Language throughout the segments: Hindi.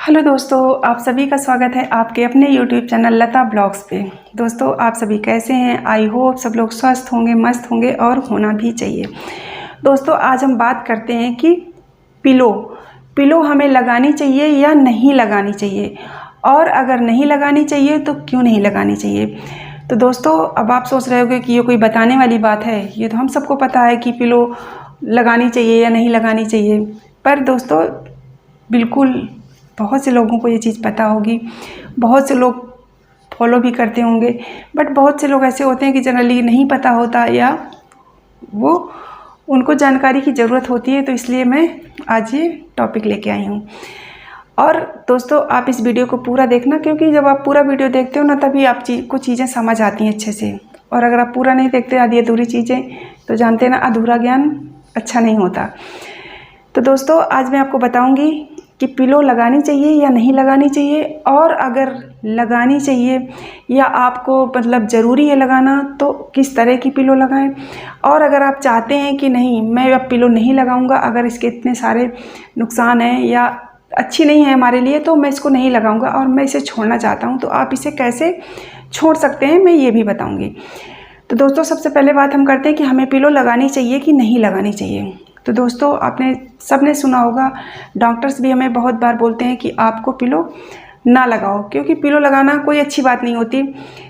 हेलो दोस्तों, आप सभी का स्वागत है आपके अपने YouTube चैनल लता ब्लॉग्स पे। दोस्तों, आप सभी कैसे हैं? आई होप सब लोग स्वस्थ होंगे, मस्त होंगे और होना भी चाहिए। दोस्तों, आज हम बात करते हैं कि पिलो हमें लगानी चाहिए या नहीं लगानी चाहिए, और अगर नहीं लगानी चाहिए तो क्यों नहीं लगानी चाहिए। तो दोस्तों, अब आप सोच रहे होंगे कि ये कोई बताने वाली बात है। ये तो हम सबको पता है कि पिलो लगानी चाहिए या नहीं लगानी चाहिए, पर दोस्तों बिल्कुल बहुत से लोगों को ये चीज़ पता होगी, बहुत से लोग फॉलो भी करते होंगे, बट बहुत से लोग ऐसे होते हैं कि जनरली नहीं पता होता या वो उनको जानकारी की ज़रूरत होती है। तो इसलिए मैं आज ये टॉपिक लेके आई हूँ। और दोस्तों, आप इस वीडियो को पूरा देखना, क्योंकि जब आप पूरा वीडियो देखते हो ना, तभी आप कुछ चीज़ें समझ आती हैं अच्छे से। और अगर आप पूरा नहीं देखते, आधी अधूरी चीज़ें, तो जानते हैं ना, अधूरा ज्ञान अच्छा नहीं होता। तो दोस्तों, आज मैं आपको बताऊँगी कि पिलो लगानी चाहिए या नहीं लगानी चाहिए, और अगर लगानी चाहिए या आपको मतलब ज़रूरी है लगाना, तो किस तरह की पिलो लगाएं। और अगर आप चाहते हैं कि नहीं, मैं अब पिलो नहीं लगाऊंगा, अगर इसके इतने सारे नुकसान हैं या अच्छी नहीं है हमारे लिए, तो मैं इसको नहीं लगाऊंगा और मैं इसे छोड़ना चाहता हूं, तो आप इसे कैसे छोड़ सकते हैं, मैं ये भी बताऊँगी। तो दोस्तों, सबसे पहले बात हम करते हैं कि हमें पिलो लगानी चाहिए कि नहीं लगानी चाहिए। तो दोस्तों, आपने सबने सुना होगा, डॉक्टर्स भी हमें बहुत बार बोलते हैं कि आपको पिलो ना लगाओ, क्योंकि पिलो लगाना कोई अच्छी बात नहीं होती।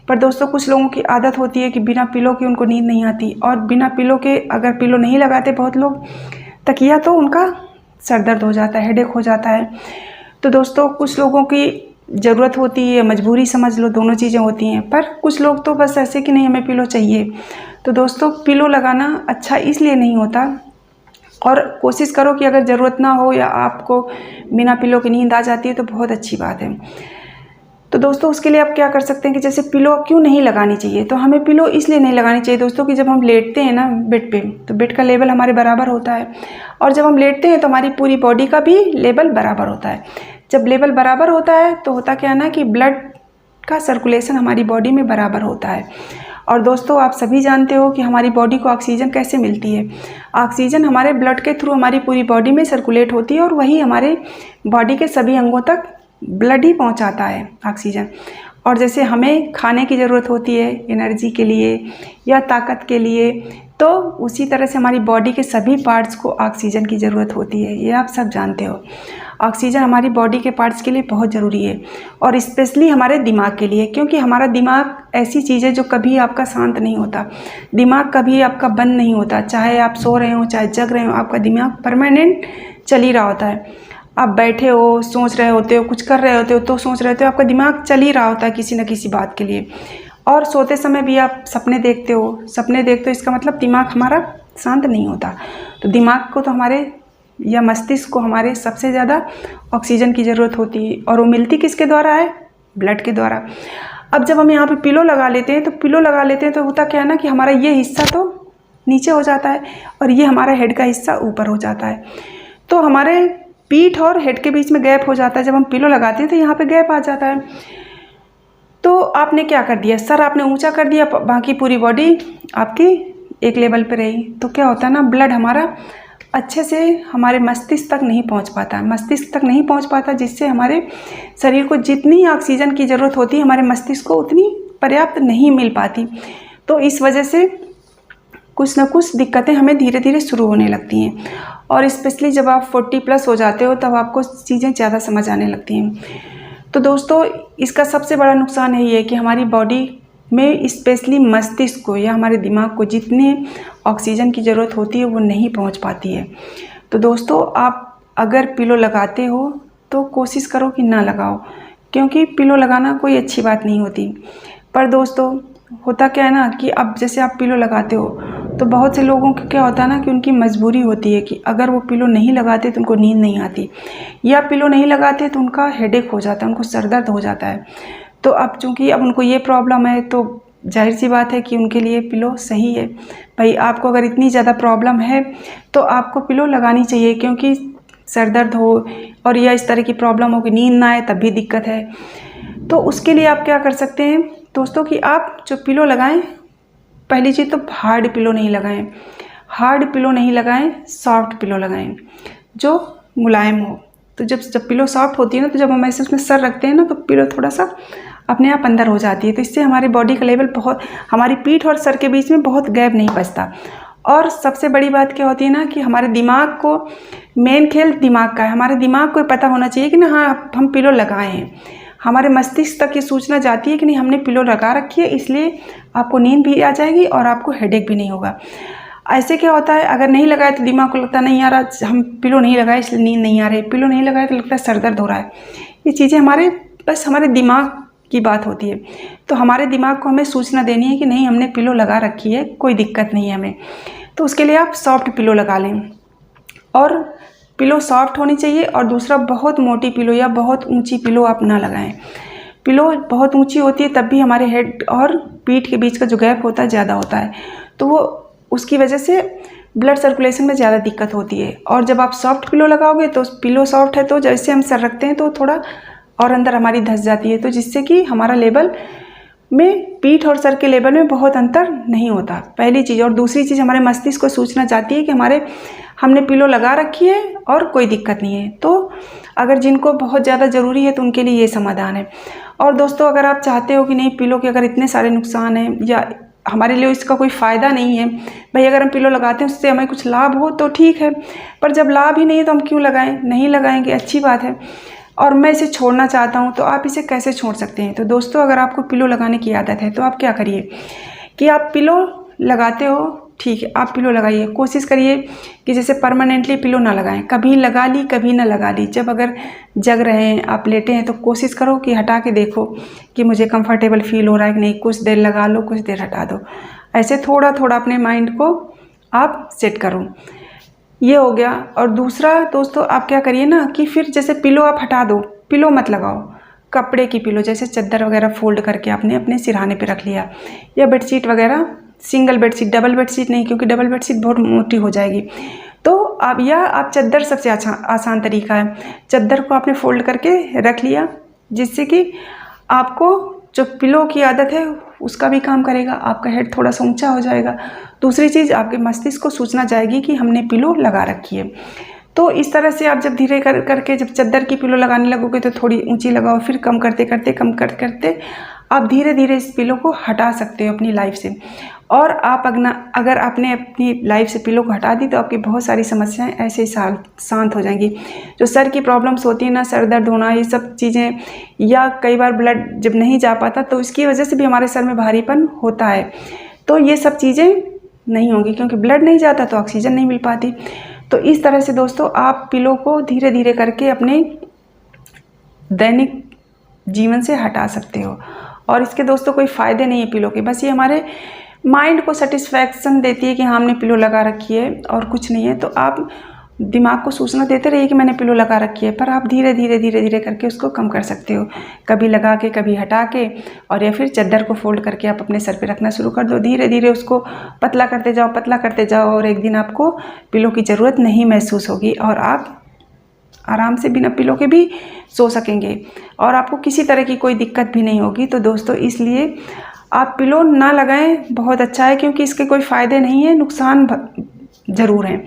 पर दोस्तों, कुछ लोगों की आदत होती है कि बिना पिलो के उनको नींद नहीं आती, और बिना पिलो के अगर पिलो नहीं लगाते बहुत लोग तकिया, तो उनका सर दर्द हो जाता है, हेडेक हो जाता है। तो दोस्तों, कुछ लोगों की ज़रूरत होती है, मजबूरी समझ लो, दोनों चीज़ें होती हैं। पर कुछ लोग तो बस ऐसे कि नहीं, हमें पिलो चाहिए। तो दोस्तों, पिलो लगाना अच्छा इसलिए नहीं होता, और कोशिश करो कि अगर ज़रूरत ना हो या आपको बिना पिलो की नींद आ जाती है, तो बहुत अच्छी बात है। तो दोस्तों, उसके लिए आप क्या कर सकते हैं कि जैसे पिलो क्यों नहीं लगानी चाहिए। तो हमें पिलो इसलिए नहीं लगानी चाहिए दोस्तों कि जब हम लेटते हैं ना बेड पे, तो बेड का लेवल हमारे बराबर होता है, और जब हम लेटते हैं तो हमारी पूरी बॉडी का भी लेवल बराबर होता है। जब लेवल बराबर होता है तो होता क्या है ना, कि ब्लड का सर्कुलेशन हमारी बॉडी में बराबर होता है। और दोस्तों, आप सभी जानते हो कि हमारी बॉडी को ऑक्सीजन कैसे मिलती है। ऑक्सीजन हमारे ब्लड के थ्रू हमारी पूरी बॉडी में सर्कुलेट होती है, और वही हमारे बॉडी के सभी अंगों तक ब्लड ही पहुंचाता है ऑक्सीजन। और जैसे हमें खाने की ज़रूरत होती है एनर्जी के लिए या ताकत के लिए, तो उसी तरह से हमारी बॉडी के सभी पार्ट्स को ऑक्सीजन की ज़रूरत होती है। ये आप सब जानते हो। ऑक्सीजन हमारी बॉडी के पार्ट्स के लिए बहुत ज़रूरी है, और स्पेशली हमारे दिमाग के लिए, क्योंकि हमारा दिमाग ऐसी चीज़ है जो कभी आपका शांत नहीं होता। दिमाग कभी आपका बंद नहीं होता, चाहे आप सो रहे हो चाहे जग रहे हो, आपका दिमाग परमानेंट चल ही रहा होता है। आप बैठे हो, सोच रहे होते हो, कुछ कर रहे होते हो तो सोच रहे होते हो, आपका दिमाग चल ही रहा होता है किसी न किसी बात के लिए। और सोते समय भी आप सपने देखते हो, इसका मतलब दिमाग हमारा शांत नहीं होता। तो दिमाग को तो हमारे या मस्तिष्क को हमारे सबसे ज़्यादा ऑक्सीजन की ज़रूरत होती है, और वो मिलती किसके द्वारा है? ब्लड के द्वारा। अब जब हम यहाँ पे पिलो लगा लेते हैं, तो होता क्या है ना, कि हमारा ये हिस्सा तो नीचे हो जाता है, और ये हमारा हेड का हिस्सा ऊपर हो जाता है। तो हमारे पीठ और हेड के बीच में गैप हो जाता है। जब हम पिलो लगाते हैं तो यहाँ पे गैप आ जाता है। तो आपने क्या कर दिया, सर आपने ऊंचा कर दिया, बाकी पूरी बॉडी आपकी एक लेवल पे रही। तो क्या होता है ना, ब्लड हमारा अच्छे से हमारे मस्तिष्क तक नहीं पहुंच पाता, जिससे हमारे शरीर को जितनी ऑक्सीजन की ज़रूरत होती है, हमारे मस्तिष्क को उतनी पर्याप्त नहीं मिल पाती। तो इस वजह से कुछ ना कुछ दिक्कतें हमें धीरे धीरे शुरू होने लगती हैं, और स्पेशली जब आप 40+ हो जाते हो, तब आपको चीज़ें ज़्यादा समझ आने लगती हैं। तो दोस्तों, इसका सबसे बड़ा नुकसान यही है कि हमारी बॉडी में स्पेशली मस्तिष्क को या हमारे दिमाग को जितनी ऑक्सीजन की ज़रूरत होती है, वो नहीं पहुंच पाती है। तो दोस्तों, आप अगर पिलो लगाते हो तो कोशिश करो कि ना लगाओ, क्योंकि पिलो लगाना कोई अच्छी बात नहीं होती। पर दोस्तों, होता क्या है ना, कि अब जैसे आप पिलो लगाते हो, तो बहुत से लोगों को क्या होता है ना, कि उनकी मजबूरी होती है कि अगर वो पिलो नहीं लगाते तो उनको नींद नहीं आती, या पिलो नहीं लगाते तो उनका हेडेक हो जाता है, उनको सर दर्द हो जाता है। तो अब चूँकि अब उनको ये प्रॉब्लम है, तो जाहिर सी बात है कि उनके लिए पिलो सही है। भाई, आपको अगर इतनी ज़्यादा प्रॉब्लम है तो आपको पिलो लगानी चाहिए, क्योंकि सर दर्द हो और या इस तरह की प्रॉब्लम हो कि नींद ना आए, तब भी दिक्कत है। तो उसके लिए आप क्या कर सकते हैं दोस्तों, कि आप जो पिलो लगाएं, पहली चीज़ तो हार्ड पिलो नहीं लगाएं, सॉफ्ट पिलो लगाएं जो मुलायम हो। तो जब पिलो सॉफ्ट होती है ना, तो जब हम ऐसे उसमें सर रखते हैं ना, तो पिलो थोड़ा सा अपने आप अंदर हो जाती है। तो इससे हमारी बॉडी का लेवल बहुत, हमारी पीठ और सर के बीच में बहुत गैप नहीं बचता। और सबसे बड़ी बात क्या होती है ना कि हमारे दिमाग को, मेन खेल दिमाग का है। हमारे दिमाग को पता होना चाहिए कि ना हाँ हम पिलो लगाए हैं। हमारे मस्तिष्क तक ये सूचना जाती है कि नहीं हमने पिलो लगा रखी है, इसलिए आपको नींद भी आ जाएगी और आपको हेडेक भी नहीं होगा। ऐसे क्या होता है, अगर नहीं लगाए तो दिमाग को लगता नहीं यार आज हम पिलो नहीं लगाए इसलिए नींद नहीं आ रही, पिलो नहीं लगाए तो लगता है सर दर्द हो रहा है। ये चीज़ें हमारे दिमाग की बात होती है। तो हमारे दिमाग को हमें सूचना देनी है कि नहीं हमने पिलो लगा रखी है, कोई दिक्कत नहीं है हमें। तो उसके लिए आप सॉफ्ट पिलो लगा लें, और पिलो सॉफ्ट होनी चाहिए। और दूसरा, बहुत मोटी पिलो या बहुत ऊंची पिलो आप ना लगाएं। पिलो बहुत ऊंची होती है तब भी हमारे हेड और पीठ के बीच का जो गैप होता है ज़्यादा होता है, तो वो उसकी वजह से ब्लड सर्कुलेशन में ज़्यादा दिक्कत होती है। और जब आप सॉफ्ट पिलो लगाओगे तो पिलो सॉफ्ट है तो जैसे हम सर रखते हैं तो थोड़ा और अंदर हमारी धंस जाती है, तो जिससे कि हमारा लेवल में, पीठ और सर के लेवल में बहुत अंतर नहीं होता, पहली चीज़। और दूसरी चीज़, हमारे मस्तिष्क को सूचना जाती है कि हमने पिलो लगा रखी है और कोई दिक्कत नहीं है। तो अगर जिनको बहुत ज़्यादा ज़रूरी है तो उनके लिए ये समाधान है। और दोस्तों, अगर आप चाहते हो कि नहीं पिलो के अगर इतने सारे नुकसान हैं या हमारे लिए इसका कोई फ़ायदा नहीं है, भाई अगर हम पिलो लगाते हैं उससे हमें कुछ लाभ हो तो ठीक है, पर जब लाभ ही नहीं है तो हम क्यों लगाएं? नहीं लगाएंगे, अच्छी बात है। और मैं इसे छोड़ना चाहता हूँ, तो आप इसे कैसे छोड़ सकते हैं? तो दोस्तों, अगर आपको पिलो लगाने की आदत है तो आप क्या करिए कि आप पिलो लगाते हो, ठीक है, आप पिलो लगाइए। कोशिश करिए कि जैसे परमानेंटली पिलो ना लगाएं, कभी लगा ली कभी ना लगा ली। जब अगर जग रहे हैं, आप लेटे हैं, तो कोशिश करो कि हटा के देखो कि मुझे कंफर्टेबल फील हो रहा है कि नहीं। कुछ देर लगा लो, कुछ देर हटा दो, ऐसे थोड़ा थोड़ा अपने माइंड को आप सेट करो। ये हो गया। और दूसरा दोस्तों, आप क्या करिए ना कि फिर जैसे पिलो आप हटा दो, पिलो मत लगाओ, कपड़े की पिलो, जैसे चादर वगैरह फोल्ड करके आपने अपने सिरहाने पे रख लिया, या बेडशीट वगैरह, सिंगल बेडशीट, डबल बेडशीट नहीं, क्योंकि डबल बेडशीट बहुत मोटी हो जाएगी। तो आप चादर सबसे आसान तरीका है, चादर को आपने फोल्ड करके रख लिया, जिससे कि आपको जो पिलो की आदत है उसका भी काम करेगा, आपका हेड थोड़ा सा ऊंचा हो जाएगा। दूसरी चीज़, आपके मस्तिष्क को सूचना जाएगी कि हमने पिलो लगा रखी है। तो इस तरह से आप जब धीरे करके जब चादर की पिलो लगाने लगोगे तो थोड़ी ऊंची लगाओ, फिर कम करते करते आप धीरे धीरे इस पिलो को हटा सकते हो अपनी लाइफ से। और आप अगर आपने अपनी लाइफ से पिलो को हटा दी तो आपकी बहुत सारी समस्याएं ऐसे ही शांत हो जाएंगी। जो सर की प्रॉब्लम्स होती है ना, सर दर्द होना, ये सब चीज़ें, या कई बार ब्लड जब नहीं जा पाता तो इसकी वजह से भी हमारे सर में भारीपन होता है। तो ये सब चीज़ें नहीं होंगी, क्योंकि ब्लड नहीं जाता तो ऑक्सीजन नहीं मिल पाती। तो इस तरह से दोस्तों, आप पिलो को धीरे धीरे करके अपने दैनिक जीवन से हटा सकते हो। और इसके दोस्तों कोई फ़ायदे नहीं है पिलो के, बस ये हमारे माइंड को सेटिस्फैक्शन देती है कि हाँ हमने पिलो लगा रखी है और कुछ नहीं है। तो आप दिमाग को सूचना देते रहिए कि मैंने पिलो लगा रखी है, पर आप धीरे धीरे करके उसको कम कर सकते हो, कभी लगा के कभी हटा के, और या फिर चादर को फोल्ड करके आप अपने सर पे रखना शुरू कर दो। धीरे धीरे उसको पतला करते जाओ, और एक दिन आपको पिलो की ज़रूरत नहीं महसूस होगी और आप आराम से बिना पिलो के भी सो सकेंगे और आपको किसी तरह की कोई दिक्कत भी नहीं होगी। तो दोस्तों, इसलिए आप पिलो ना लगाएं, बहुत अच्छा है, क्योंकि इसके कोई फ़ायदे नहीं है, नुकसान ज़रूर हैं।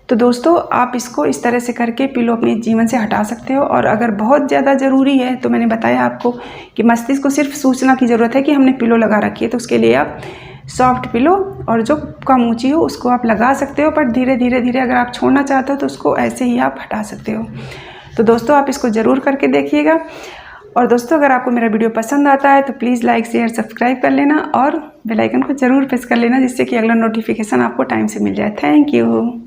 तो दोस्तों, आप इसको इस तरह से करके पिलो अपने जीवन से हटा सकते हो। और अगर बहुत ज़्यादा ज़रूरी है तो मैंने बताया आपको कि मस्तिष्क को सिर्फ सूचना की ज़रूरत है कि हमने पिलो लगा रखी है, तो उसके लिए आप सॉफ्ट पिलो और जो कम ऊंची हो उसको आप लगा सकते हो, पर धीरे धीरे अगर आप छोड़ना चाहते हो तो उसको ऐसे ही आप हटा सकते हो। तो दोस्तों, आप इसको ज़रूर करके देखिएगा। और दोस्तों, अगर आपको मेरा वीडियो पसंद आता है तो प्लीज़ लाइक शेयर सब्सक्राइब कर लेना और बेल आइकन को ज़रूर प्रेस कर लेना, जिससे कि अगला नोटिफिकेशन आपको टाइम से मिल जाए। Thank you.